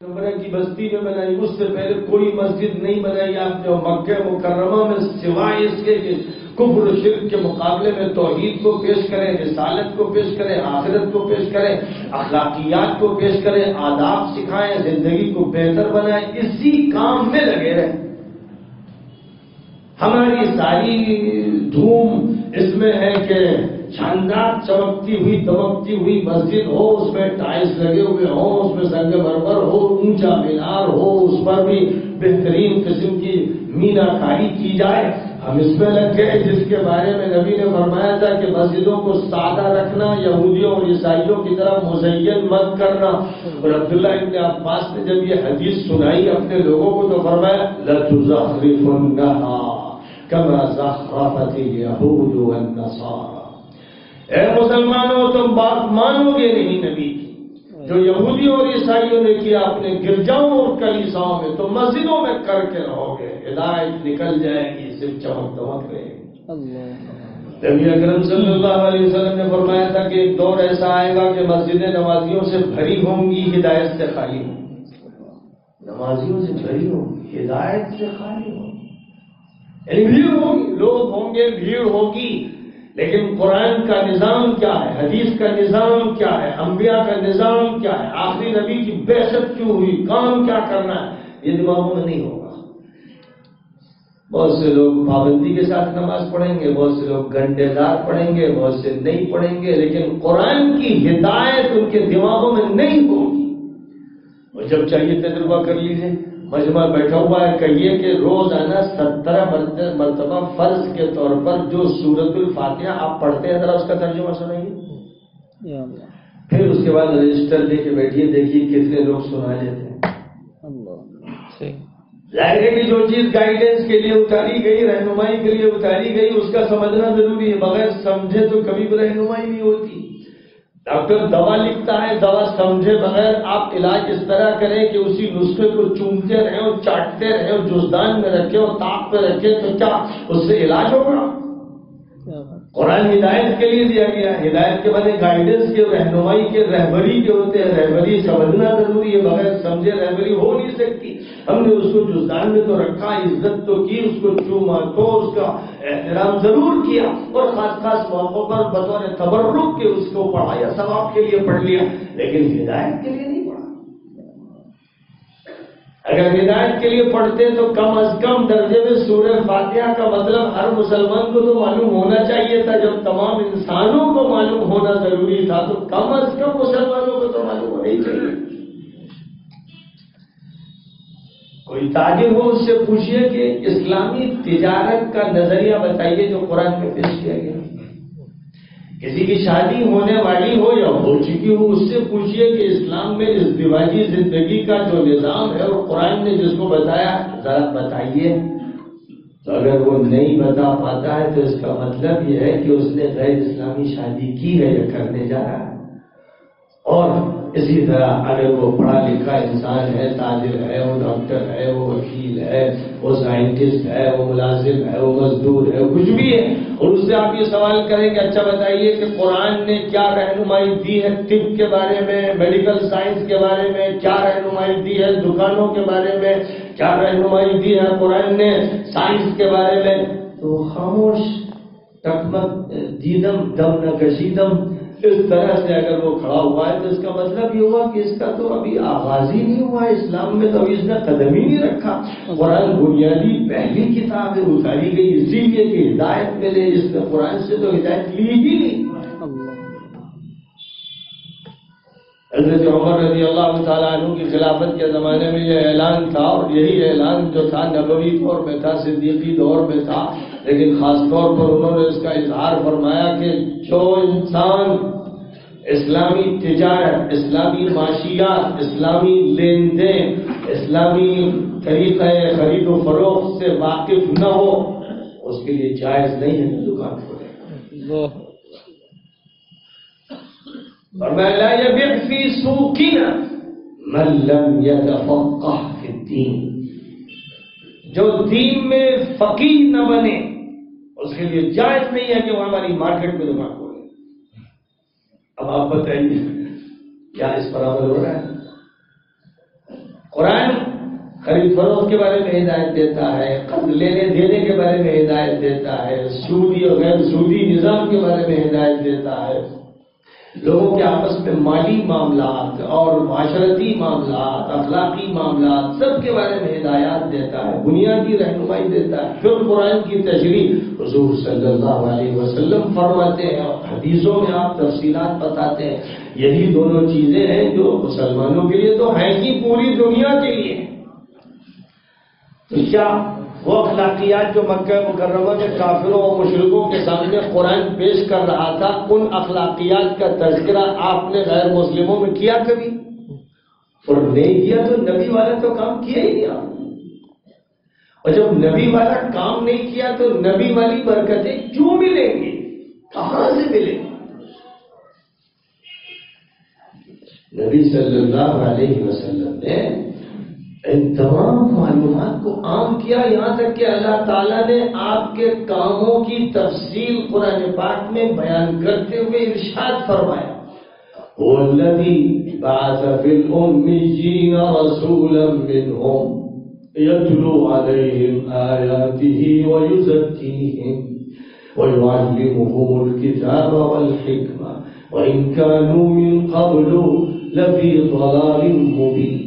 عمرہ کی بستی میں بنائی، اس سے پہلے کوئی مسجد نہیں بنائی آپ نے. مکہ مکرمہ میں سوائے اس کے کہ کفر و شرک کے مقابلے میں توحید کو پیش کریں، رسالت کو پیش کریں، آخرت کو پیش کریں، اخلاقیات کو پیش کریں، آداب سکھائیں، زندگی کو بہتر بنائیں، اسی کام میں لگے رہیں. ہماری ساری دھوم اس میں ہے کہ شاندار چمکتی ہوئی دمکتی ہوئی مسجد ہو، اس میں ٹائلز لگے ہوئے ہوں، اس میں سنگ مرمر ہو، اونچا مینار ہو، اس پر بھی بہترین قسم کی مینا کاری کی جائے. ہم اس میں لگ گئے جس کے بارے میں نبی نے فرمایا تھا کہ مسجدوں کو سادہ رکھنا، یہودیوں اور عیسائیوں کی طرح مزین مت کرنا. اور عبداللہ ابن عباس نے جب یہ حدیث سنائی اپنے لوگوں کو تو فرمایا لَتُزَخْرِفُنَّهَا كَمَا زَخْرَفَتِ الْيَهُودُ وَالنَّصَارَى. اے مسلمانوں، تم بات مانو گے نہیں نبی کی جو یہودیوں اور عیسائیوں نے کیا اپنے گرجاؤں اور کلیساؤں میں، تو مسجدوں میں کر کے رہو گے. ہدایت نکل جائے گی، صرف چمک دمک رہے گی. نبی اکرم صلی اللہ علیہ وسلم نے فرمایا تھا کہ ایک دور ایسا آئے گا کہ مسجدیں نمازیوں سے بھری ہوں گی، ہدایت سے خالی ہوں گی. نمازیوں سے بھری ہوں گی، ہدایت سے خالی ہوں گی. یعنی بھیڑ ہوگی، لوگ ہوں گے، بھیڑ ہوگی، لیکن قرآن کا نظام کیا ہے، حدیث کا نظام کیا ہے، انبیاء کا نظام کیا ہے، آخری نبی کی بعثت کیوں ہوئی، کام کیا کرنا ہے، یہ دماغوں میں نہیں ہوگا. بہت سے لوگ پابندی کے ساتھ نماز پڑھیں گے، بہت سے لوگ گھنٹے دار پڑھیں گے، بہت سے نہیں پڑھیں گے، لیکن قرآن کی ہدایت ان کے دماغوں میں نہیں ہوگی. اور جب چاہیے تجربہ کر لیجیے، مجمع بیٹھا ہوا ہے، کہیے کہ روزانہ 17 مرتبہ فرض کے طور پر جو سورۃ الفاتحہ آپ پڑھتے ہیں ذرا اس کا ترجمہ سنائیے. پھر اس کے بعد رجسٹر لے کے بیٹھیے، دیکھیے کتنے لوگ سنا لیتے ہیں. ظاہر ہے کہ جو چیز گائیڈنس کے لیے اتاری گئی، رہنمائی کے لیے اتاری گئی، اس کا سمجھنا ضروری ہے. بغیر سمجھے تو کبھی بھی رہنمائی نہیں ہوتی. ڈاکٹر دوا لکھتا ہے، دوا سمجھے بغیر آپ علاج اس طرح کریں کہ اسی نسخے کو چومتے رہیں اور چاٹتے رہیں اور جزدان میں رکھے اور تاپ پہ رکھے، تو کیا اس سے علاج ہوگا؟ قرآن ہدایت کے لیے دیا گیا. ہدایت کے بنے گائیڈنس کے، رہنمائی کے، رہبری کے ہوتے ہیں. رہبری سمجھنا ضروری ہے، بغیر سمجھے رہبری ہو نہیں سکتی. ہم نے اس کو جزدان میں تو رکھا، عزت تو کی، اس کو چوما تو، اس کا احترام ضرور کیا، اور خاص خاص موقعوں پر بطور تبرک کے اس کو پڑھا یا ثواب کے لیے پڑھ لیا، لیکن ہدایت کے لیے نہیں پڑھا. اگر ہدایت کے لیے پڑھتے تو کم از کم درجے میں سورہ فاتحہ کا مطلب ہر مسلمان کو تو معلوم ہونا چاہیے تھا. جب تمام انسانوں کو معلوم ہونا ضروری تھا تو کم از کم مسلمانوں کو تو معلوم ہونا ہی چاہیے. کوئی تاجر ہو اس سے پوچھئے کہ اسلامی تجارت کا نظریہ بتائیے جو قرآن میں پیش کیا گیا. کسی کی شادی ہونے والی ہو یا ہو چکی ہو، اس سے پوچھئے کہ اسلام میں ازدواجی زندگی کا جو نظام ہے اور قرآن نے جس کو بتایا ذرا بتائیے. تو اگر وہ نہیں بتا پاتا ہے تو اس کا مطلب یہ ہے کہ اس نے غیر اسلامی شادی کی ہے یا کرنے جا رہا ہے. اور اسی طرح اگر وہ پڑھا لکھا انسان ہے، تاجر ہے، وہ ڈاکٹر ہے، وہ وکیل ہے، وہ سائنٹسٹ ہے، وہ ملازم ہے، وہ مزدور ہے، کچھ بھی ہے، اور اس سے آپ یہ سوال کریں کہ اچھا بتائیے کہ قرآن نے کیا رہنمائی دی ہے طب کے بارے میں، میڈیکل سائنس کے بارے میں، کیا رہنمائی دی ہے دکانوں کے بارے میں، کیا رہنمائی دی ہے قرآن نے سائنس کے بارے میں، تو خاموش، ٹکمک دیدم دم نہ کشیدم، اس طرح سے اگر وہ کھڑا ہوا ہے تو اس کا مطلب یہ ہوا کہ اس کا تو ابھی آغاز ہی نہیں ہوا ہے اسلام میں، تو ابھی اس نے قدم ہی نہیں رکھا. قرآن بنیادی پہلی کتاب ہے، اتاری گئی اسی لیے کہ ہدایت ملے. اس نے قرآن سے تو ہدایت لی ہی نہیں. حضرت عمر رضی اللہ تعالیٰ عنہ کی خلافت کے زمانے میں یہ اعلان تھا، اور یہی اعلان جو تھا نبوی دور میں تھا، صدیقی دور میں تھا، لیکن خاص طور پر انہوں نے اس کا اظہار فرمایا کہ جو انسان اسلامی تجارت، اسلامی معاشیات، اسلامی لین دین، اسلامی طریقہ خرید و فروخت سے واقف نہ ہو، اس کے لیے جائز نہیں ہے کہ دکان کھولے. فرمایا لا يبيع في سوقنا من لم يتفقه في الدين. جو دین میں فقیہ نہ بنے اس کے لیے جائز نہیں ہے کہ وہ ہماری مارکیٹ میں دکان کھولے. اب آپ بتائیے کیا اس پر عمل ہو رہا ہے؟ قرآن خرید فروخت کے بارے میں ہدایت دیتا ہے، قرض لینے دینے کے بارے میں ہدایت دیتا ہے، سودی اور غیر سودی نظام کے بارے میں ہدایت دیتا ہے، لوگوں کے آپس میں مالی معاملات اور معاشرتی معاملات، اخلاقی معاملات سب کے بارے میں ہدایات دیتا ہے، بنیادی رہنمائی دیتا ہے۔ پھر قرآن کی تشریح حضور صلی اللہ علیہ وسلم فرماتے ہیں اور حدیثوں میں آپ تفصیلات بتاتے ہیں۔ یہی دونوں چیزیں ہیں جو مسلمانوں کے لیے تو ہیں ہی، پوری دنیا کے لیے۔ تو کیا وہ اخلاقیات جو مکہ مکرمہ کے کافروں اور مشرکوں کے سامنے قرآن پیش کر رہا تھا، ان اخلاقیات کا تذکرہ آپ نے غیر مسلموں میں کیا کبھی؟ اور نہیں کیا تو نبی والا تو کام کیا ہی نہیں آپ نے۔ اور جب نبی والا کام نہیں کیا تو نبی والی برکتیں کیوں ملیں گی؟ کہاں سے ملیں گی؟ نبی صلی اللہ علیہ وسلم نے ان تمام معلومات کو عام کیا، یہاں تک کہ اللہ تعالیٰ نے آپ کے کاموں کی تفصیل قرآن پاک میں بیان کرتے ہوئے ارشاد فرمایا، وَالَّذِي بَعَثَ فِي الْأُمِّيِّينَ رَسُولًا مِّنْهُمْ يَتْلُو عَلَيْهِمْ آيَاتِهِ وَيُزَكِّيهِمْ وَيُعَلِّمُهُمُ الْكِتَابَ وَالْحِكْمَةَ وَإِنْ كَانُوا مِنْ قَبْلُ لَفِي ضَلَالٍ مُّبِينٍ۔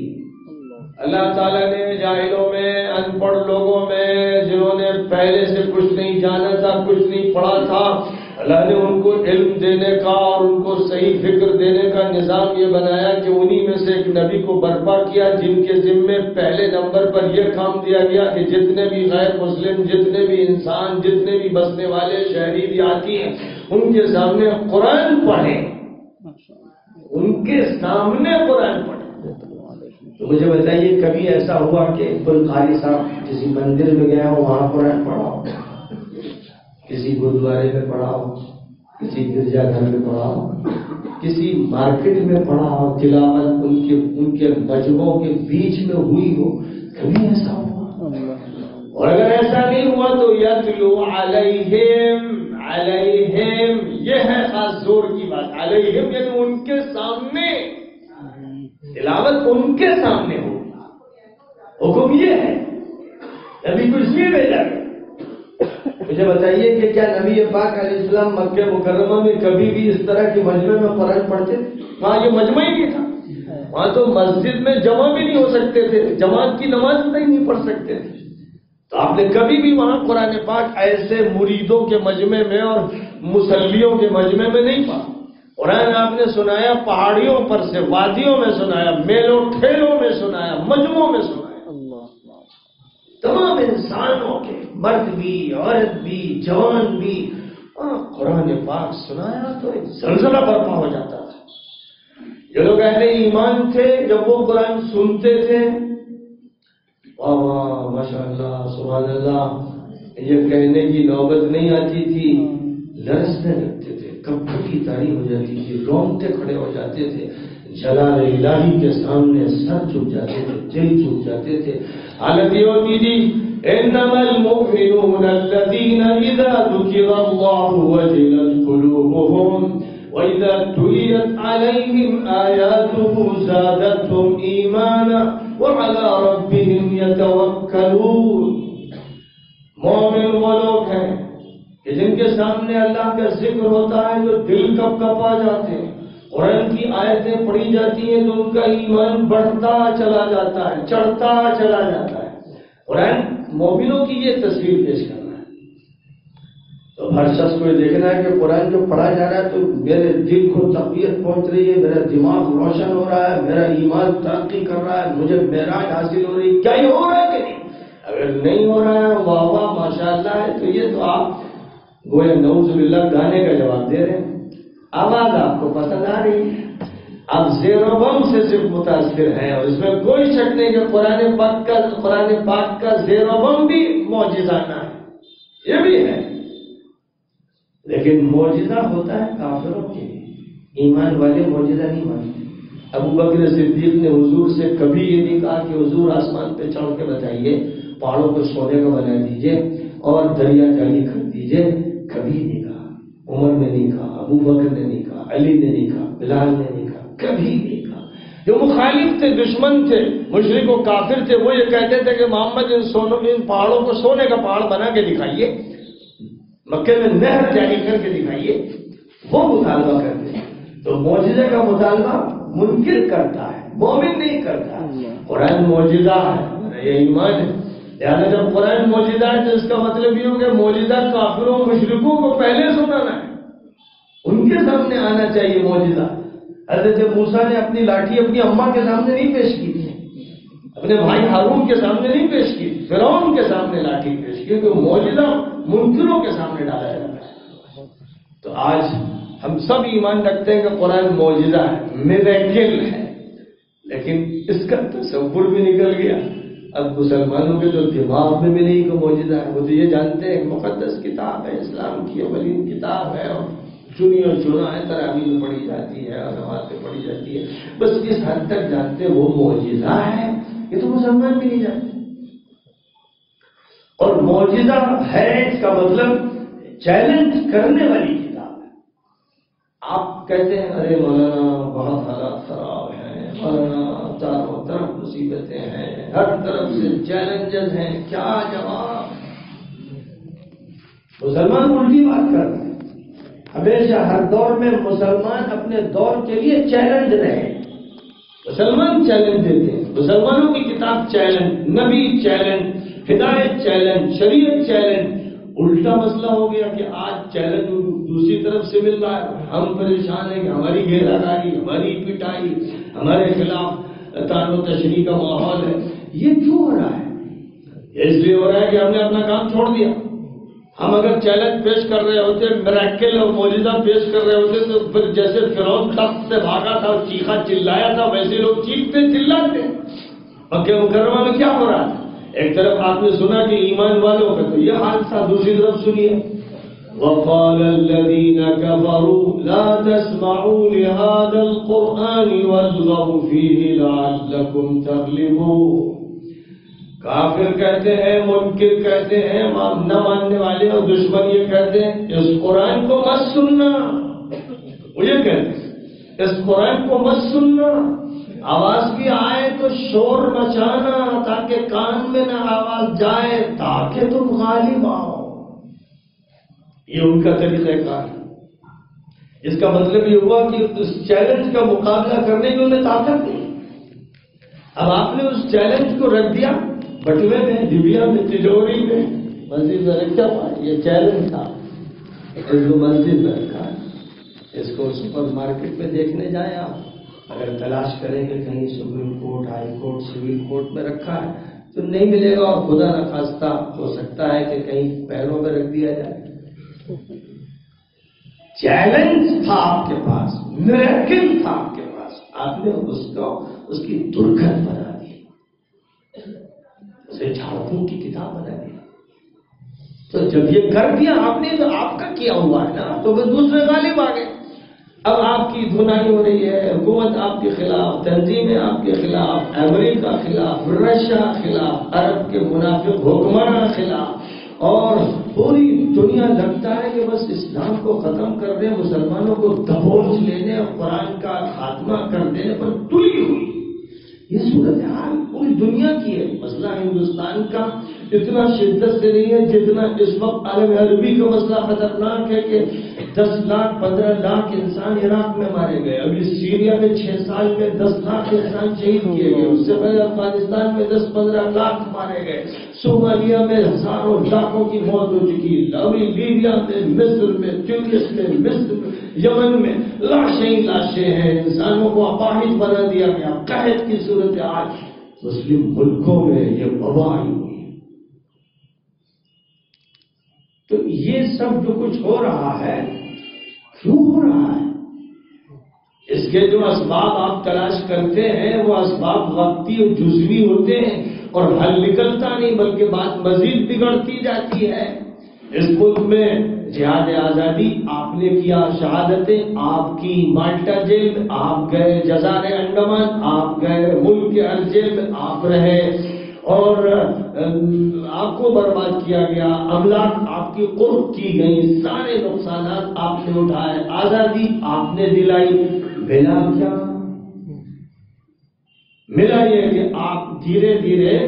اللہ تعالیٰ نے جاہلوں میں، ان پڑھ لوگوں میں، جنہوں نے پہلے سے کچھ نہیں جانا تھا، کچھ نہیں پڑھا تھا، اللہ نے ان کو علم دینے کا اور ان کو صحیح فکر دینے کا نظام یہ بنایا کہ انہی میں سے ایک نبی کو برپا کیا، جن کے ذمے پہلے نمبر پر یہ کام دیا گیا کہ جتنے بھی غیر مسلم، جتنے بھی انسان، جتنے بھی بسنے والے شہری دیہاتی ہیں، ان کے سامنے قرآن پڑھیں، ان کے سامنے قرآن پڑھیں۔ تو مجھے بتائیے کبھی ایسا ہوا کہ کوئی قاری صاحب کسی مندر میں گیا ہو، وہاں قرآن پڑھا ہو، کسی گرودوارے میں پڑھا ہو، کسی گرجا گھر میں پڑھا ہو، کسی مارکیٹ میں پڑھا ہو، تلاوت ان کے مجمعوں کے بیچ میں ہوئی ہو؟ کبھی ایسا ہوا؟ اور اگر ایسا نہیں ہوا تو یتلو علیہم، یہ ہے خاص زور کی بات، علیہم یعنی ان کے سامنے، تلاوت ان کے سامنے ہو۔ حکم یہ ہے، نبی کچھ نہیں بھیجا۔ مجھے بتائیے کہ کیا نبی پاک علیہ السلام مکہ مکرمہ میں کبھی بھی اس طرح کے مجمع میں قرآن پڑھتے تھے؟ وہاں یہ مجمع ہی نہیں تھا، وہاں تو مسجد میں جمع بھی نہیں ہو سکتے تھے، جماعت کی نماز نہیں پڑھ سکتے تھے۔ تو آپ نے کبھی بھی وہاں قرآن پاک ایسے مریدوں کے مجمع میں اور مسلیوں کے مجمع میں نہیں پڑھا۔ قرآن آپ نے سنایا پہاڑیوں پر سے، وادیوں میں سنایا، میلوں ٹھیلوں میں سنایا، مجموعوں میں سنایا، تمام انسانوں کے، مرد بھی، عورت بھی، جوان بھی، قرآن پاک سنایا تو ایک زلزلہ برپا ہو جاتا تھا۔ جو لوگ اہل ایمان تھے جب وہ قرآن سنتے تھے، واہ ماشاء اللہ سبحان اللہ، یہ کہنے کی نوبت نہیں آتی تھی، لرزنے لگتے تھے، کپڑی تاری ہو جاتی تھی، رونگٹے کھڑے ہو جاتے تھے، جلال الہی کے سامنے سر جھک جاتے تھے، دل جھک جاتے تھے۔ حالت یہ ہوتی تھی، انما المؤمنون الذین اذا ذکر اللہ وجلت قلوبهم واذا تلیت علیہم آیاتہ زادتہم ایمانا وعلی ربہم یتوکلون۔ مومن وہ لوگ ہیں کہ جن کے سامنے اللہ کا ذکر ہوتا ہے جو دل کپ کپا جاتے ہیں، قرآن کی آیتیں پڑھی جاتی ہیں تو ان کا ایمان بڑھتا چلا جاتا ہے، چڑھتا چلا جاتا ہے۔ قرآن مومنوں کی یہ تصویر پیش کرنا ہے۔ تو ہر شخص کو یہ دیکھنا ہے کہ قرآن جو پڑھا جا رہا ہے تو میرے دل کو تقویت پہنچ رہی ہے، میرا دماغ روشن ہو رہا ہے، میرا ایمان ترقی کر رہا ہے، مجھے معراج حاصل ہو رہی ہے۔ کیا یہ ہو رہا ہے کہ نہیں؟ اگر نہیں ہو رہا ہے، واہ واہ ماشاء اللہ ہے، تو یہ تو آپ گویا نعوذ باللہ گانے کا جواب دے رہے ہیں۔ آواز آپ کو پسند آ رہی ہے، آپ زیر و بم سے صرف متاثر ہیں، اور اس میں کوئی شک نہیں کہ قرآن پاک کا زیر و بم بھی معجزانہ ہے، یہ بھی ہے، لیکن معجزہ ہوتا ہے کافروں کے لیے، ایمان والے معجزہ نہیں مانتے۔ ابو بکر صدیق نے حضور سے کبھی یہ نہیں کہا کہ حضور آسمان پہ چڑھ کے بتائیے، پہاڑوں کو سونے کا بنا دیجئے اور دریا جاری کر دیجئے، کبھی نہیں کہا۔ عمر نے نہیں کہا، ابو بکر نے نہیں کہا، علی نے نہیں کہا، بلال نے نہیں کہا، کبھی نہیں کہا۔ جو مخالف تھے، دشمن تھے، مشرک و کافر تھے، وہ یہ کہتے تھے کہ محمد ان پہاڑوں کو سونے کا پہاڑ بنا کے دکھائیے، مکے میں نہر جاری کر کے دکھائیے، وہ مطالبہ کرتے ہیں۔ تو معجزے کا مطالبہ منکر کرتا ہے، مومن نہیں کرتا۔ قرآن معجزہ ہے، یہ ایمان ہے۔ لہٰذا جب قرآن معجزہ ہے تو اس کا مطلب یہ ہو کہ معجزہ کافروں مشرکوں کو پہلے سنانا ہے، ان کے سامنے آنا چاہیے معجزہ۔ حضرت موسیٰ نے اپنی لاٹھی اپنی اماں کے سامنے نہیں پیش کی تھی، اپنے بھائی ہارون کے سامنے نہیں پیش کی، فرعون کے سامنے لاٹھی پیش کی، کیونکہ معجزہ منکروں کے سامنے ڈالا جاتا ہے۔ تو آج ہم سب ایمان رکھتے ہیں کہ قرآن معجزہ ہے، میریکل ہے، لیکن اس کا تصور بھی نکل گیا۔ اب مسلمانوں کے تو دماغ میں بھی نہیں کہ معجزہ ہے، وہ تو یہ جانتے ہیں کہ مقدس کتاب ہے، اسلام کی اولین کتاب ہے، اور چنی اور چنا ہے، تراویح میں پڑھی جاتی ہے اور نماز میں پڑھی جاتی ہے، بس اس حد تک جانتے وہ معجزہ ہے۔ یہ تو مسلمان بھی نہیں جانتے۔ اور معجزہ ہے اس کا مطلب چیلنج کرنے والی کتاب ہے۔ آپ کہتے ہیں ارے مولانا بہت حالات خراب ہیں، مولانا چاروں طرف مصیبتیں ہیں، ہر طرف سے چیلنجز ہیں، کیا جواب؟ مسلمان الٹی بات کر رہے ہیں۔ ہمیشہ ہر دور میں مسلمان اپنے دور کے لیے چیلنج رہے، مسلمان چیلنج دیتے ہیں۔ مسلمانوں کی کتاب چیلنج، نبی چیلنج، ہدایت چیلنج، شریعت چیلنج۔ الٹا مسئلہ ہو گیا کہ آج چیلنج دوسری طرف سے مل رہا ہے، ہم پریشان ہیں کہ ہماری گھیرا گاری، ہماری پٹائی، ہمارے خلاف طعن و تشریح کا ماحول ہے۔ یہ کیوں ہو رہا ہے؟ اس لیے ہو رہا ہے کہ ہم نے اپنا کام چھوڑ دیا۔ ہم اگر چیلنج پیش کر رہے ہوتے، میریکل اور معجزہ پیش کر رہے ہوتے، تو پھر جیسے فرعون تخت سے بھاگا تھا اور چیخا چلایا تھا، ویسے لوگ چیختے چلاتے۔ مکہ مکرمہ میں کیا ہو رہا تھا؟ ایک طرف آپ نے سنا کہ ایمان والوں کا تو یہ حال تھا، دوسری طرف سنیے وَقَالَ الَّذِينَ كَفَرُوا لَا تَسْمَعُوا لِهَذَا الْقُرْآنِ وَالْغَوْا فِيهِ لَعَلَّكُمْ تَغْلِبُونَ۔ کافر کہتے ہیں، منکر کہتے ہیں، نہ ماننے والے اور دشمن یہ کہتے ہیں اس قرآن کو مت سننا۔ وہ یہ کہتے ہیں اس قرآن کو مت سننا، آواز بھی آئے تو شور مچانا تاکہ کان میں نہ آواز جائے، تاکہ تم غالب آؤ۔ یہ ان کا طریقہ کار ہے۔ اس کا مطلب یہ ہوا کہ اس چیلنج کا مقابلہ کرنے کی انہیں طاقت نہیں۔ اب آپ نے اس چیلنج کو رکھ دیا بٹوے میں، ڈبیا میں، تجوری میں، مسجد میں رکھا ہوا۔ یہ چیلنج تھا، اس کو مسجد میں رکھا ہے، اس کو سپر مارکیٹ میں دیکھنے جائیں آپ، اگر تلاش کریں کہ کہیں supreme court, high court, civil court میں رکھا ہے تو نہیں ملے گا، اور خدا نخواستہ ہو سکتا ہے کہ کہیں پیروں میں رکھ دیا جائے۔ چیلنج تھا آپ کے پاس، میریکل تھا آپ کے پاس، آپ نے اس کی درگت بنا دی، اسے جھاڑوں کی کتاب بنا دی۔ تو جب یہ کر دیا آپ نے تو آپ کا کیا ہوا ہے نا، تو پھر دوسرے غالب آ گئے۔ اب آپ کی دھنائی ہو رہی ہے، حکومت آپ کے خلاف، تنظیمیں آپ کے خلاف، امریکہ خلاف، رشیا خلاف، عرب کے منافق حکمراں خلاف، اور پوری دنیا لگتا ہے کہ بس اسلام کو ختم کر دیں، مسلمانوں کو دبوچ لینے اور قرآن کا خاتمہ کر دینے پر تلی ہوئی۔ یہ صورتحال پوری دنیا کی ہے۔ مسئلہ ہندوستان کا اتنا شدت سے نہیں ہے جتنا اس وقت عالم عربی کا مسئلہ خطرناک ہے کہ 10 لاکھ 15 لاکھ انسان عراق میں مارے گئے، ابھی سیریا میں 6 سال میں 10 لاکھ انسان شہید کیے گئے، اس سے پہلے افغانستان میں 10-15 لاکھ مارے گئے، صومالیہ میں ہزاروں لاکھوں کی موت ہو چکی، ابھی لیبیا میں، مصر میں، تونس میں، مصر میں، یمن میں لاشیں ہیں، انسانوں کو اپاہج بنا دیا گیا، قحط کی صورتحال مسلم ملکوں میں یہ وبا آئی ہوئی۔ تو یہ سب جو کچھ ہو رہا ہے کیوں ہو رہا ہے؟ اس کے جو اسباب آپ تلاش کرتے ہیں وہ اسباب وقتی اور جزوی ہوتے ہیں اور حل نکلتا نہیں، بلکہ بات مزید بگڑتی جاتی ہے۔ اس ملک میں جہاد آزادی آپ نے کیا، شہادتیں آپ کی مالٹا جیل میں، آپ گئے جزائر انڈمان، آپ گئے ملک کے ہر جیل میں آپ رہے، اور آپ کو برباد کیا گیا، املاک آپ کی قرب کی گئی، سارے نقصانات آپ نے اٹھائے، آزادی آپ نے دلائی، بلا کیا؟ ملا یہ کہ آپ دھیرے دھیرے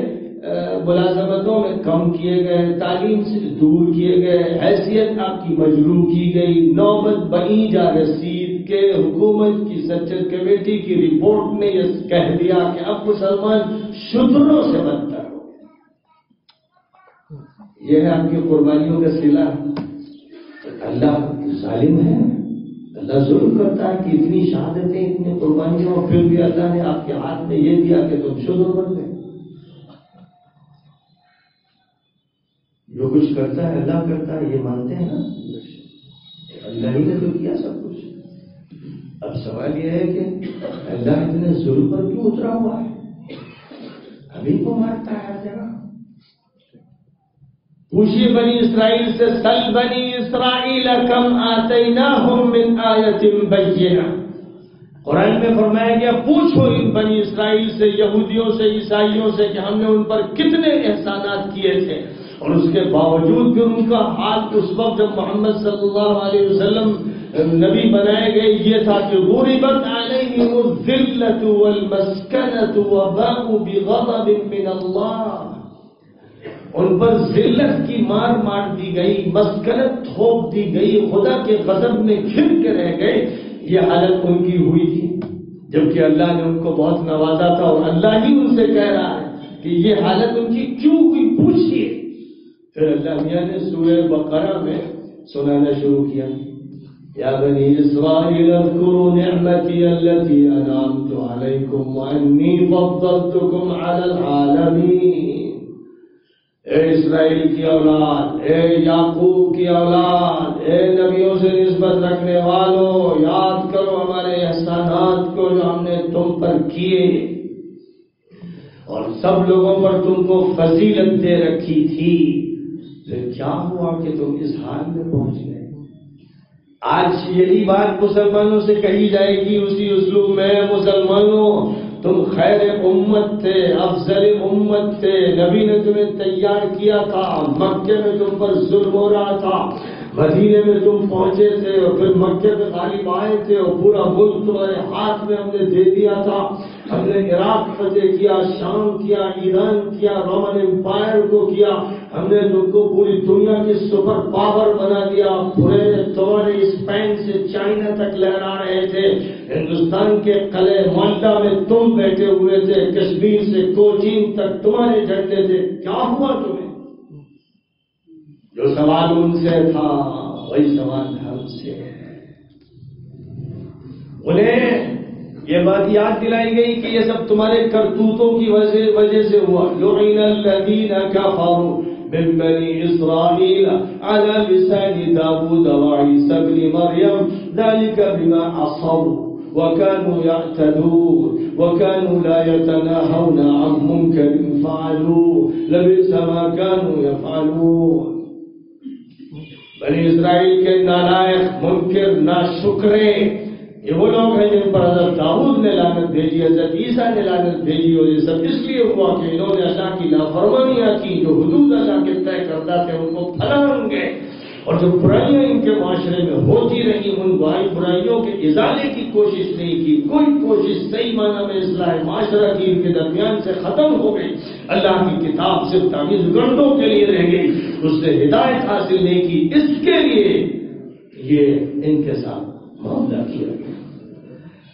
ملازمتوں میں کم کیے گئے، تعلیم سے دور کیے گئے، حیثیت آپ کی مجروح کی گئی، نوبت بنی جا رسید کہ حکومت کی سچت کمیٹی کی رپورٹ نے یہ کہہ دیا کہ اب مسلمان شتروں سے بدتر ہو گئے۔ یہ ہے آپ کی قربانیوں کا صلہ۔ اللہ ظالم ہے، اللہ ظلم کرتا ہے کہ اتنی شہادتیں، اتنی قربانیاں، اور پھر بھی اللہ نے آپ کے ہاتھ میں یہ دیا کہ تم شتر بن گئے۔ جو کچھ کرتا ہے اللہ کرتا ہے، یہ مانتے ہیں نا، اللہ ہی نے تو کیا سب کچھ۔ اب سوال یہ ہے کہ اللہ اتنے ظلم پر کیوں اترا ہوا ہے؟ ابھی کو مارتا ہے ہر جگہ۔ پوچھیے بنی اسرائیل سے، سل بنی اسرائیل کم آتیناہم من آیت بینہ۔ قرآن میں فرمایا گیا پوچھو ان بنی اسرائیل سے، یہودیوں سے، عیسائیوں سے کہ ہم نے ان پر کتنے احسانات کیے تھے، اور اس کے باوجود بھی ان کا حال اس وقت جب محمد صلی اللہ علیہ وسلم نبی بنائے گئے یہ تھا کہ غربت علیہم الذلۃ والمسکنۃ وباءوا بغضب من اللہ۔ ان پر ذلت کی مار دی گئی، مسکنت تھوپ دی گئی، خدا کے غضب میں گھر کے رہ گئے۔ یہ حالت ان کی ہوئی تھی، جبکہ اللہ نے ان کو بہت نوازا تھا، اور اللہ ہی ان سے کہہ رہا ہے کہ یہ حالت ان کی کیوں ہوئی، پوچھئے۔ پھر اللہ میاں نے سورہ بقرہ میں سنانا شروع کیا، یا بنی اسرائیل اذکروا نعمتی التی انعمت علیکم وانی فضلتکم علی العالمین۔ اے اسرائیل کی اولاد، اے یعقوب کی اولاد، اے نبیوں سے نسبت رکھنے والوں، یاد کرو ہمارے احسانات کو جو ہم نے تم پر کیے، اور سب لوگوں پر تم کو فضیلت دے رکھی تھی۔ کیا ہوا کہ تم اس حال میں پہنچ گئے؟ آج یہی بات مسلمانوں سے کہی جائے گی اسی اسلوب میں، مسلمانوں تم خیر امت تھے، افضل امت تھے، نبی نے تمہیں تیار کیا تھا، مکے میں تم پر ظلم ہو رہا تھا، مدینے میں تم پہنچے تھے، اور پھر مکے میں غالب آئے تھے، اور پورا ملک تمہارے ہاتھ میں ہم نے دے دیا تھا، ہم نے عراق فتح کیا، شام کیا، ایران کیا، رومن امپائر کو کیا، ہم نے تم کو پوری دنیا کی سپر پاور بنا دیا، پورے تمہارے اسپین سے چائنا تک لہرا رہے تھے، ہندوستان کے قلعہ مالٹا میں تم بیٹھے ہوئے تھے، کشمیر سے کوچین تک تمہارے جھنڈے تھے، کیا ہوا تمہیں؟ جو سوال ان سے تھا وہی سوال ہم سے ہے۔ انہیں یہ بات یاد دلائی گئی کہ یہ سب تمہارے کرتوتوں کی وجہ سے ہوا۔ لعن الذین کفروا من بنی اسرائیل علی لسان داود وعیسی ابن مریم ذلک بما عصوا وكانوا يعتدون وكانوا لا يتناهون عن منكر فعلوه لبئس ما كانوا يفعلون۔ بنی اسرائیل کے نالائق، منکر، ناشکرے، یہ وہ لوگ ہیں جن پر حضرت داؤد نے لعنت بھیجی، حضرت عیسیٰ نے لعنت بھیجی، اور یہ سب اس لیے ہوا کہ انہوں نے اللہ کی نافرمانیاں کی، جو حدود اللہ کے طے کردہ تھے ان کو پھلانگ گئے، اور جو برائیاں ان کے معاشرے میں ہوتی رہی ان برائیوں کے ازالے کی کوشش نہیں کی، کوئی کوشش صحیح معنی میں اصلاح معاشرہ کی ان کے درمیان سے ختم ہو گئی۔ اللہ کی کتاب صرف تعویذ گردوں کے لیے رہ گئی، اس سے ہدایت حاصل نہیں کی، اس کے لیے یہ ان کے ساتھ معاملہ کیا گیا۔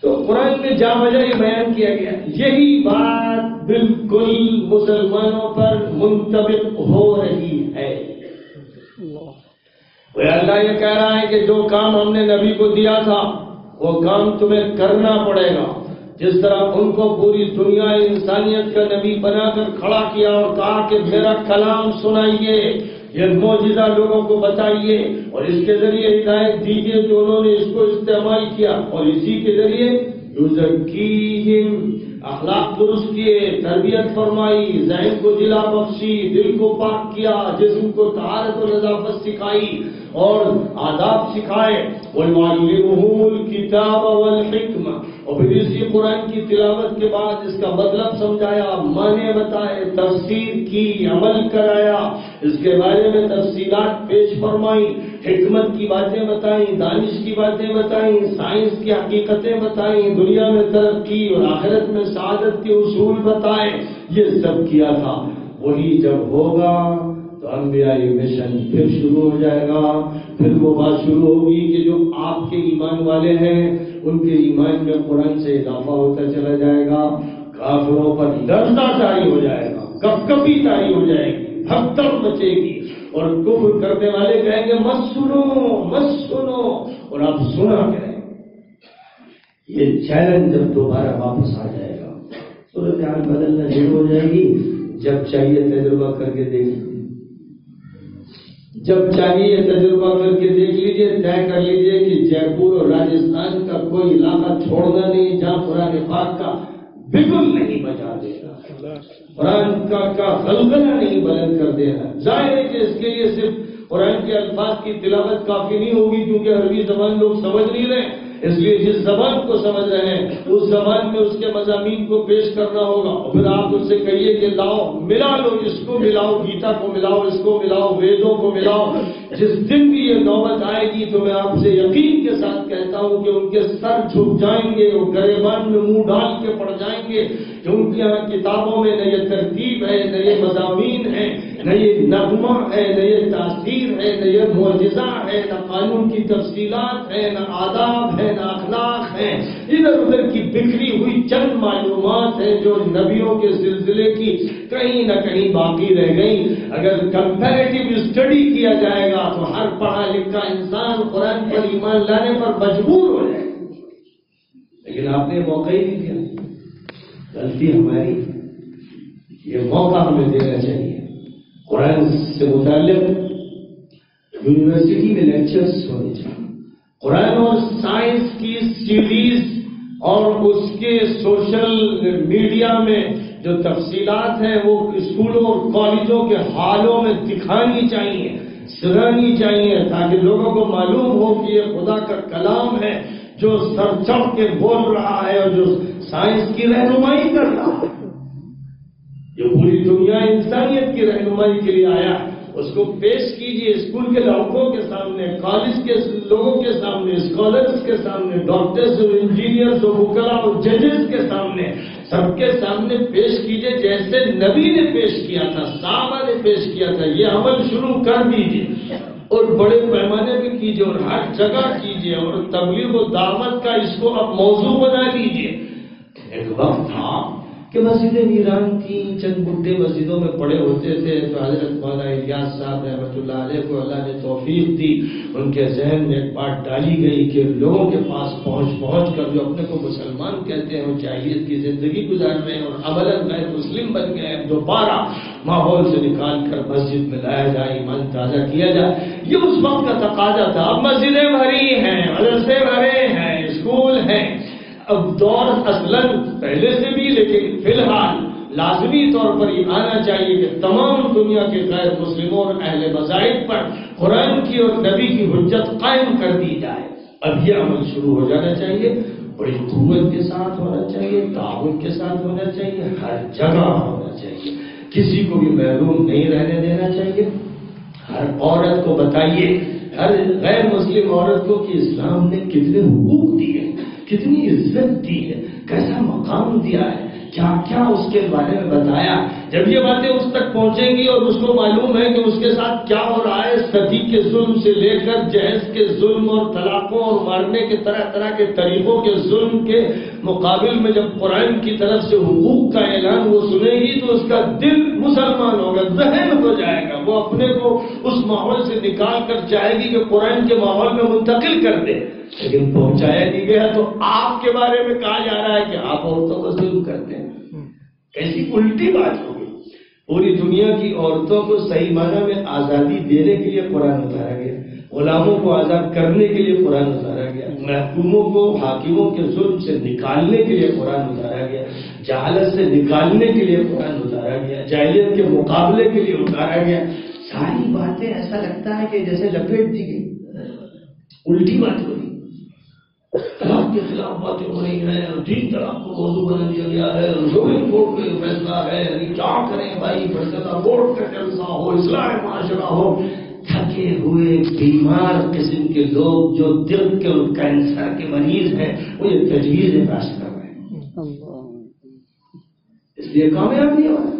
تو قرآن میں جا بجا یہ بیان کیا گیا، یہی بات بالکل مسلمانوں پر منطبق ہو رہی ہے۔ اللہ یہ کہہ رہا ہے کہ جو کام ہم نے نبی کو دیا تھا وہ کام تمہیں کرنا پڑے گا۔ جس طرح ان کو پوری دنیا انسانیت کا نبی بنا کر کھڑا کیا اور کہا کہ میرا کلام سنائیے، یہ معجزہ لوگوں کو بتائیے، اور اس کے ذریعے ہدایت دیجیے، جو انہوں نے اس کو استعمال کیا، اور اسی کے ذریعے یزکیہم، اخلاق درست کیے، تربیت فرمائی، ذہن کو جلا بخشی، دل کو پاک کیا، جسم کو طہارت و نظافت سکھائی اور آداب سکھائے، وَيُعَلِّمُهُ الْكِتَابَ وَالْحِكْمَةَ، اور پھر اسی قرآن کی تلاوت کے بعد اس کا مطلب سمجھایا، معنی بتائے، تفسیر کی، عمل کرایا، اس کے بارے میں تفصیلات پیش فرمائی، حکمت کی باتیں بتائیں، دانش کی باتیں بتائیں، سائنس کی حقیقتیں بتائیں، دنیا میں ترقی اور آخرت میں سعادت کے اصول بتائیں، یہ سب کیا تھا۔ وہی جب ہوگا تو انبیاء مشن پھر شروع ہو جائے گا، پھر وہ بات شروع ہوگی کہ جو آپ کے ایمان والے ہیں ان کے ایمان میں قرآن سے اضافہ ہوتا چلا جائے گا، کافروں پر ڈرتا جاری ہو جائے گا، کپ کپی جاری ہو جائے گی، بھگدڑ مچے گی، اور کفر کرنے والے کہیں گے مت سنو مت سنو، اور آپ سنا کریں۔ یہ چیلنج جب دوبارہ واپس آ جائے گا، صورتحال بدلنا شروع ہو جائے گی۔ جب چاہیے تجربہ کر کے دیکھ لیجیے، جب چاہیے تجربہ کر کے دیکھ لیجیے، طے کر لیجیے کہ جے پور اور راجستھان کا کوئی علاقہ چھوڑنا نہیں جہاں قرآن پاک کا بالکل نہیں بچا دینا، قرآن کا غلغلہ نہیں بلند کر دینا۔ ظاہر ہے کہ اس کے لیے صرف قرآن کے الفاظ کی تلاوت کافی نہیں ہوگی، کیونکہ عربی زبان لوگ سمجھ نہیں رہے، اس لیے جس زبان کو سمجھ رہے ہیں اس زبان میں اس کے مضامین کو پیش کرنا ہوگا، اور پھر آپ اس سے کہیے کہ لاؤ ملا لو، اس کو ملاؤ، گیتا کو ملاؤ، اس کو ملاؤ، ویدوں کو ملاؤ۔ جس دن بھی یہ نوبت آئے گی تو میں آپ سے یقین کے ساتھ کہتا ہوں کہ ان کے سر جھک جائیں گے، وہ گریبان میں منہ ڈال کے پڑ جائیں گے کہ ان کی یہاں کتابوں میں نہ یہ ترتیب ہے، نہ یہ مضامین ہے، نہ یہ نغمہ ہے، نہ یہ تاثیر ہے، نہ یہ معجزہ ہے، نہ قانون کی تفصیلات ہے، نہ آداب ہے، نہ اخلاق ہے، ادھر ادھر کی بکھری ہوئی چند معلومات ہیں جو نبیوں کے سلسلے کی کہیں نہ کہیں باقی رہ گئی۔ اگر کمپیریٹیو اسٹڈی کیا جائے گا تو ہر پڑھا لکھا انسان قرآن پر ایمان لانے پر مجبور ہو جائے، لیکن آپ نے موقع ہی نہیں دیا۔ غلطی ہماری، یہ موقع ہمیں دینا چاہیے۔ قرآن سے متعلق یونیورسٹی میں لیکچرز ہونے چاہیے، قرآن اور سائنس کی سیریز اور اس کے سوشل میڈیا میں جو تفصیلات ہیں وہ اسکولوں اور کالجوں کے حالوں میں دکھانی چاہیے، سنانی چاہیے، تاکہ لوگوں کو معلوم ہو کہ یہ خدا کا کلام ہے جو سر چڑھ کے بول رہا ہے اور جو سائنس کی رہنمائی کر رہا ہے، جو پوری دنیا انسانیت کی رہنمائی کے لیے آیا، اس کو پیش کیجئے اسکول کے لڑکوں کے سامنے، کالج کے لوگوں کے سامنے، اسکالرز کے سامنے، ڈاکٹرز اور انجینئرز اور وکلاء اور ججز کے سامنے، سب کے سامنے پیش کیجئے جیسے نبی نے پیش کیا تھا، صحابہ نے پیش کیا تھا۔ یہ عمل شروع کر دیجئے اور بڑے پیمانے پہ کیجئے اور ہر جگہ کیجئے، اور تبلیغ و دعوت کا اس کو اب موضوع بنا لیجئے۔ ایک وقت تھا کہ مسجدیں ویران تھیں، چند بڈھے مسجدوں میں پڑے ہوتے تھے، تو حضرت مولانا الیاس صاحب رحمۃ اللہ علیہ کو اللہ نے توفیق دی، ان کے ذہن میں ایک بات ڈالی گئی کہ لوگوں کے پاس پہنچ کر جو اپنے کو مسلمان کہتے ہیں وہ جاہلیت کی زندگی گزار رہے ہیں اور عملاً غیر مسلم بن گئے ہیں، دوبارہ ماحول سے نکال کر مسجد میں لایا جائے، ایمان تازہ کیا جائے۔ یہ اس وقت کا تقاضا تھا۔ اب مسجدیں بھری ہیں، مدرسے بھرے ہیں، اسکول ہیں، اب دور اصلاً پہلے سے بھی، لیکن فی الحال لازمی طور پر یہ آنا چاہیے کہ تمام دنیا کے غیر مسلموں اور اہل مذاہب پر قرآن کی اور نبی کی حجت قائم کر دی جائے۔ اب یہ عمل شروع ہو جانا چاہیے، بڑی قوت کے ساتھ ہونا چاہیے، تعاون کے ساتھ ہونا چاہیے، ہر جگہ ہونا چاہیے، کسی کو بھی محروم نہیں رہنے دینا چاہیے۔ ہر عورت کو بتائیے، ہر غیر مسلم عورت کو کہ اسلام نے کتنے حقوق دیے، کتنی عزت دی ہے، کیسا مقام دیا ہے، کیا کیا اس کے بارے میں بتایا۔ جب یہ باتیں اس تک پہنچیں گی اور اس کو معلوم ہے کہ اس کے ساتھ کیا ہو رہا ہے، ستی کے ظلم سے لے کر جہیز کے ظلم اور طلاقوں اور مارنے کے طرح طرح کے طریقوں کے ظلم کے مقابل میں جب قرآن کی طرف سے حقوق کا اعلان وہ سنے گی تو اس کا دل مسلمان ہوگا، ذہن ہو جائے گا، وہ اپنے کو اس ماحول سے نکال کر چاہے گی کہ قرآن کے ماحول میں منتقل کر دے۔ لیکن پہنچایا نہیں گیا تو آپ کے بارے میں کہا جا رہا ہے کہ آپ عورتوں کو ظلم کرتے ہیں۔ کیسی الٹی بات ہوگی۔ پوری دنیا کی عورتوں کو صحیح معنی میں آزادی دینے کے لیے قرآن اتارا گیا، غلاموں کو آزاد کرنے کے لیے قرآن اتارا گیا، محکوموں کو حاکموں کے ظلم سے نکالنے کے لیے قرآن اتارا گیا، جہالت سے نکالنے کے لیے قرآن اتارا گیا، جاہلیت کے مقابلے کے لیے اتارا گیا۔ ساری باتیں ایسا لگتا ہے کہ جیسے لپیٹ دی گئی، الٹی بات ہو رہی، طلاق کے خلاف باتیں ہو رہی ہیں، اور تین طلاق کو موضوع بنا دیا گیا ہے، سپریم کورٹ کا فیصلہ ہے، یعنی کیا کریں بھائی، فیصلہ کورٹ کا جلسہ ہو، اصلاح معاشرہ ہو۔ تھکے ہوئے بیمار قسم کے لوگ جو دل کے اور کینسر کے مریض ہیں وہ یہ تجویزیں پیش کر رہے ہیں، اس لیے کامیاب نہیں ہو رہا۔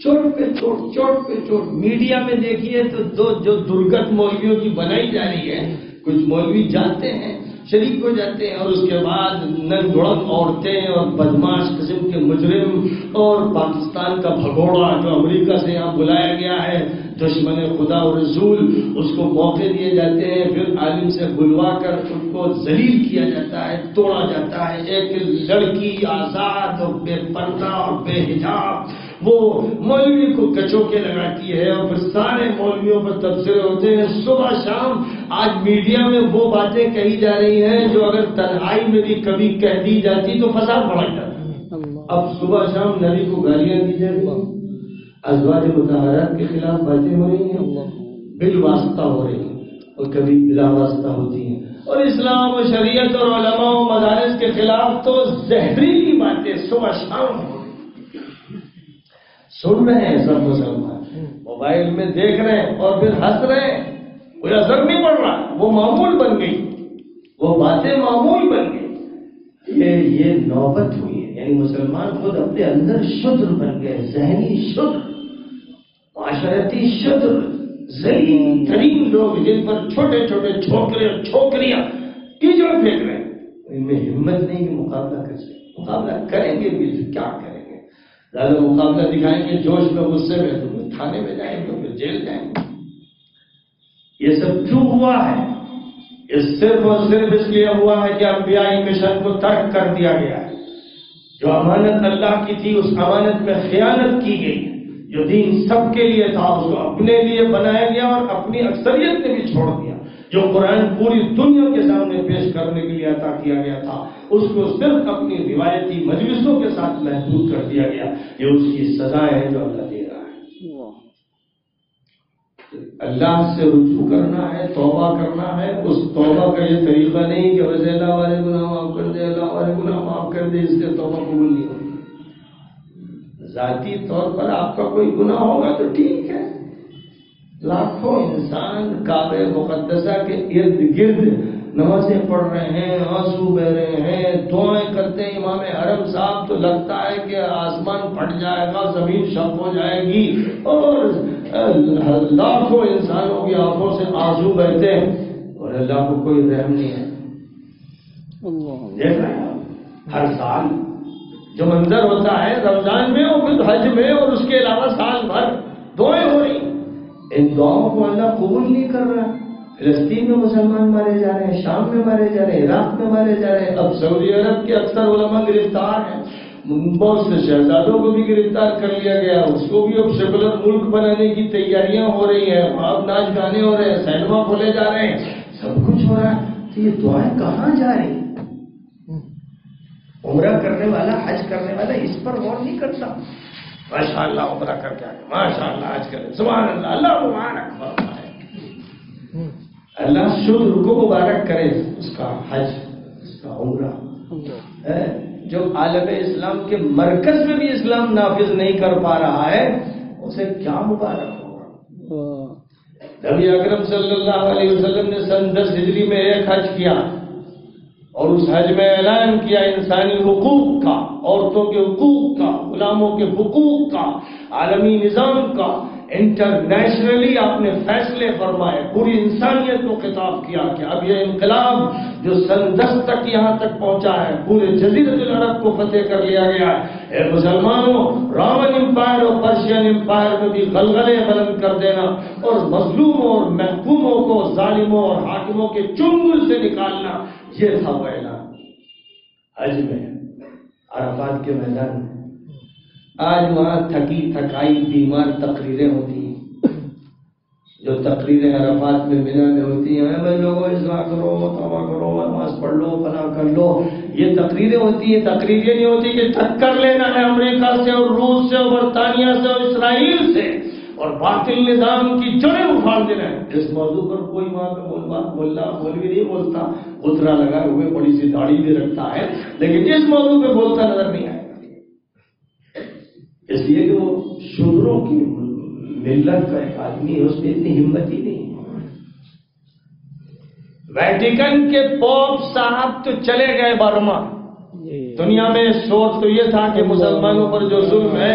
چوٹ پہ چوٹ، چوٹ پہ چوٹ۔ میڈیا میں دیکھیے تو جو درگت مولویوں کی بنائی جا رہی ہے، کچھ مولوی جاتے ہیں، شریک ہو جاتے ہیں، اور اس کے بعد ننگ دھڑک عورتیں اور بدماش قسم کے مجرم اور پاکستان کا بھگوڑا جو امریکہ سے یہاں بلایا گیا ہے، دشمن خدا و رسول، اس کو موقع دیے جاتے ہیں، پھر عالم سے بلوا کر ان کو ذلیل کیا جاتا ہے، توڑا جاتا ہے۔ ایک لڑکی آزاد اور بے پردہ اور بے حجاب وہ مولوی کو کچوکے لگاتی ہے، اور پھر سارے مولویوں پر تبصرے ہوتے ہیں صبح شام۔ آج میڈیا میں وہ باتیں کہی جا رہی ہیں جو اگر تنہائی میں بھی کبھی کہہ دی جاتی تو فساد بڑھ جاتا۔ اب صبح شام نبی کو گالیاں دی جا رہی ہیں، ازواج مطہرات کے خلاف باتیں ہو رہی ہیں، بالواسطہ ہو رہی ہیں اور کبھی بلا واسطہ ہوتی ہیں، اور اسلام و شریعت اور علماء و مدارس کے خلاف تو زہریلی باتیں صبح شام ہو رہی ہیں۔ سن رہے ہیں سب مسلمان، موبائل میں دیکھ رہے ہیں اور پھر ہنس رہے ہیں، کوئی اثر نہیں پڑ رہا، وہ معمول بن گئی، وہ باتیں معمول بن گئی۔ یہ نوبت ہوئی ہے، یعنی مسلمان خود اپنے اندر شدر بن گئے، ذہنی شدر، معاشرتی شدر، ذلیل ترین لوگ جن پر چھوٹے چھوٹے چھوکرے اور چھوکریاں کیچڑ پھینک رہے ہیں، ان میں ہمت نہیں کہ مقابلہ کر سکے۔ مقابلہ کریں گے بھی تو کیا کریں گے؟ زیادہ مقابلہ دکھائیں گے جوش میں غصے میں تو تھانے میں جائیں گے، پھر جیل جائیں گے۔ یہ سب کیوں ہوا ہے؟ یہ صرف اور صرف اس لیے ہوا ہے کہ انبیائی مشن کو ترک کر دیا گیا ہے۔ جو امانت اللہ کی تھی اس امانت میں خیانت کی گئی، جو دین سب کے لیے تھا اس کو اپنے لیے بنایا گیا اور اپنی اکثریت نے بھی چھوڑ دیا۔ جو قرآن پوری دنیا کے سامنے پیش کرنے کے لیے عطا کیا گیا تھا اس کو صرف اپنی روایتی مجلسوں کے ساتھ محدود کر دیا گیا۔ یہ اس کی سزا ہے جو اللہ دے رہا ہے۔ اللہ سے رجوع کرنا ہے، توبہ کرنا ہے۔ اس توبہ کا یہ طریقہ نہیں کہ ویسے اللہ والے گناہ معاف کر دے، اللہ والے گناہ معاف کر دے، اس سے توبہ قبول نہیں ہوتی۔ ذاتی طور پر آپ کا کوئی گناہ ہوگا تو ٹھیک ہے، لاکھوں انسان کعبہ مقدسہ کے ارد گرد نمازیں پڑھ رہے ہیں، آنسو بہ رہے ہیں، دعائیں کرتے ہیں امام حرم صاحب، تو لگتا ہے کہ آسمان پھٹ جائے گا، زمین شق ہو جائے گی، اور لاکھوں انسانوں کی آنکھوں سے آنسو بہتے ہیں اور اللہ کو کوئی رحم نہیں ہے۔ دیکھ رہے ہیں ہر سال جو منظر ہوتا ہے رمضان میں اور پھر حج میں اور اس کے علاوہ سال بھر دعائیں ہو رہی ہیں، ان دعاؤں کو اللہ قبول نہیں کر رہا۔ فلسطین میں مسلمان مارے جا رہے ہیں، شام میں مارے جا رہے ہیں، عراق میں مارے جا رہے ہیں، اب سعودی عرب کے اکثر علماء گرفتار ہیں، بہت سے شہزادوں کو بھی گرفتار کر لیا گیا، اس کو بھی اب سیکولر ملک بنانے کی تیاریاں ہو رہی ہیں، اب ناچ گانے ہو رہے ہیں، سینما کھولے جا رہے ہیں، سب کچھ ہو رہا ہے، تو یہ دعائیں کہاں جا رہی ہیں؟ عمرہ کرنے والا، حج کرنے والا اس پر غور نہیں کرتا۔ ماشاء اللہ عمرہ کر کے آئے، ماشاء اللہ حج کرے، سبحان اللہ، اللہ مبارک فرمائے، اللہ شکر کو مبارک کرے اس کا حج، اس کا عمرہ۔ جو عالم اسلام کے مرکز میں بھی اسلام نافذ نہیں کر پا رہا ہے اسے کیا مبارک ہوگا؟ نبی اکرم صلی اللہ علیہ وسلم نے سن 10 ہجری میں ایک حج کیا اور اس حج میں اعلان کیا انسانی حقوق کا، عورتوں کے حقوق کا، غلاموں کے حقوق کا، عالمی نظام کا، انٹرنیشنلی آپ نے فیصلے فرمائے، پوری انسانیت کو خطاب کیا کہ اب یہ انقلاب جو سن 10 تک یہاں تک پہنچا ہے، پورے جزیرۃ العرب کو فتح کر لیا گیا ہے، اے مسلمانوں، رومن امپائر اور پرشین امپائر میں بھی غلغلے بلند کر دینا اور مظلوموں اور محکوموں کو، ظالموں اور حاکموں کے چنگل سے نکالنا، یہ تھا وہ اعلان حج میں، عرفات کے میدان میں۔ آج وہاں تھکی تھکائی بیمار تقریریں ہوتی ہیں، جو تقریریں عرفات میں مینا میں ہوتی ہیں، میں لوگوں اصلاح کرو، توبہ کرو، نماز پڑھ لو، فلاں کر لو، یہ تقریریں ہوتی ہیں۔ تقریریں نہیں ہوتی کہ ٹکر لینا ہے امریکہ سے اور روس سے اور برطانیہ سے اور اسرائیل سے اور باطل نظام کی جڑیں اکھاڑ دینا ہے۔ اس موضوع پر کوئی وہاں پہ مولوی نہیں بولتا، اترا لگا ہوئے بڑی سی داڑھی بھی رکھتا ہے، لیکن اس موضوع پہ بولتا نظر نہیں آئے، اس لیے کہ وہ شودروں کی ملت کا ایک آدمی ہے، اس میں اتنی ہمت ہی نہیں ہے۔ ویٹیکن کے پوپ صاحب تو چلے گئے برما. دنیا میں سوچ تو یہ تھا کہ مسلمانوں پر جو ظلم ہے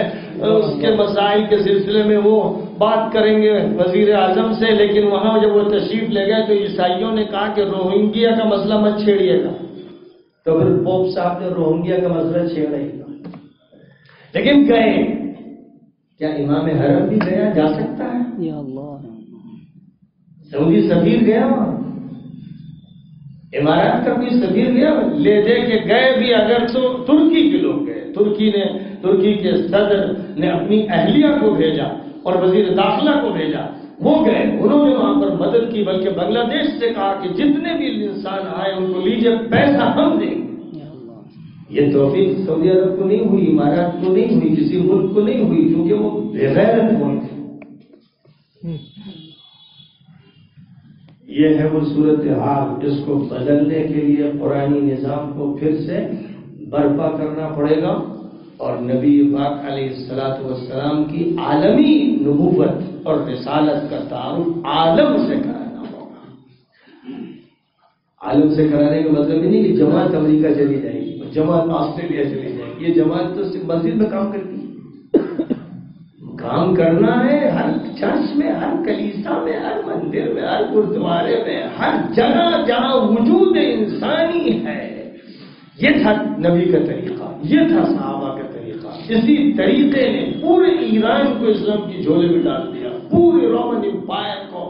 اس کے مسائل کے سلسلے میں وہ بات کریں گے وزیر اعظم سے، لیکن وہاں جب وہ تشریف لے گئے تو عیسائیوں نے کہا کہ روہنگیا کا مسئلہ مت چھیڑیے گا. تو پھر پوپ صاحب نے روہنگیا کا مسئلہ چھیڑا ہی تھا. لیکن گئے. کیا امام حرم بھی گیا؟ جا سکتا ہے؟ یا اللہ. سعودی سفیر گیا، امارات کا کوئی سفیر گیا؟ لے دے کے گئے بھی اگر تو ترکی کے لوگ گئے. ترکی کے صدر نے اپنی اہلیہ کو بھیجا اور وزیر داخلہ کو بھیجا، وہ گئے، انہوں نے وہاں پر مدد کی. بلکہ بنگلہ دیش سے کہا کہ جتنے بھی انسان آئے ان کو لیجیے، پیسہ ہم دیں گے. یہ توفیق سعودی عرب کو نہیں ہوئی، امارات کو نہیں ہوئی، کسی ملک کو نہیں ہوئی، کیونکہ وہ بغیر ملک ہے. یہ ہے وہ صورتحال. اس کو بدلنے کے لیے قرآنی نظام کو پھر سے برپا کرنا پڑے گا اور نبی پاک علیہ السلام کی عالمی نبوت اور رسالت کا تعارف عالم سے کرانا ہوگا. عالم سے کرانے کا مطلب یہ نہیں کہ جماعت امریکہ چلی جائے گی، جماعت آسٹریلیا چلی جائے گی. یہ جماعت تو صرف مسجد میں کام کرتی ہے. کام کرنا ہے ہر چرچ میں، ہر کلیسا میں، ہر مندر میں، ہر گردوارے میں، ہر جگہ جہاں وجود انسانی ہے. یہ تھا نبی کا طریقہ، یہ تھا صحابہ کا طریقہ. اسی طریقے نے پورے ایران کو اسلام کی جھولے میں ڈال دیا. پورے رومن امپائر کو،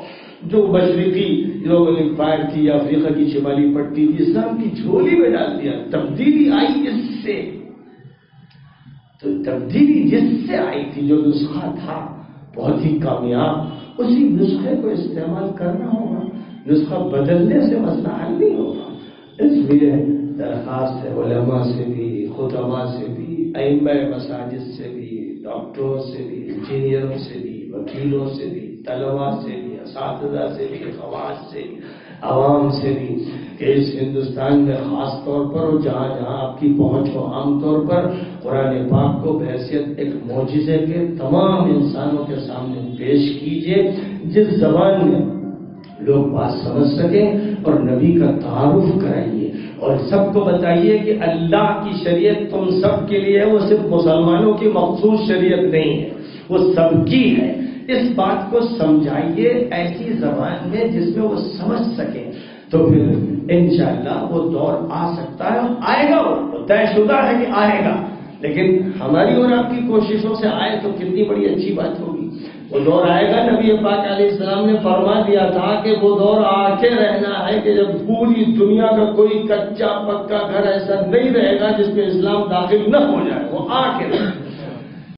جو مشرقی رومن امپائر تھی، افریقہ کی شمالی پٹی تھی، اسلام کی جھولی میں ڈال دیا. تبدیلی آئی اس سے. تو تبدیلی جس سے آئی تھی، جو نسخہ تھا بہت ہی کامیاب، اسی نسخے کو استعمال کرنا ہوگا. نسخہ بدلنے سے مسئلہ حل نہیں ہوگا. اس لیے درخواست ہے علماء سے بھی، خطباء سے بھی، ائمہ مساجد سے بھی، ڈاکٹروں سے بھی، انجینئروں سے بھی، وکیلوں سے بھی، طلباء سے بھی، اساتذہ سے بھی، خواص سے بھی، عوام سے بھی، کہ اس ہندوستان میں خاص طور پر اور جہاں جہاں آپ کی پہنچ ہو، عام طور پر قرآن پاک کو بحیثیت ایک معجزے کے تمام انسانوں کے سامنے پیش کیجئے، جس زبان میں لوگ بات سمجھ سکیں، اور نبی کا تعارف کرائیے اور سب کو بتائیے کہ اللہ کی شریعت تم سب کے لیے ہے. وہ صرف مسلمانوں کی مخصوص شریعت نہیں ہے، وہ سب کی ہے. اس بات کو سمجھائیے ایسی زبان میں جس میں وہ سمجھ سکیں. تو پھر انشاءاللہ وہ دور آ سکتا ہے، آئے گا، وہ طے شدہ ہے کہ آئے گا. لیکن ہماری اور آپ کی کوششوں سے آئے تو کتنی بڑی اچھی بات ہوگی. وہ دور آئے گا. نبی پاک علیہ السلام نے فرما دیا تھا کہ وہ دور آ کے رہنا ہے کہ جب پوری دنیا کا کوئی کچا پکا گھر ایسا نہیں رہے گا جس میں اسلام داخل نہ ہو جائے. وہ آ کے رہے.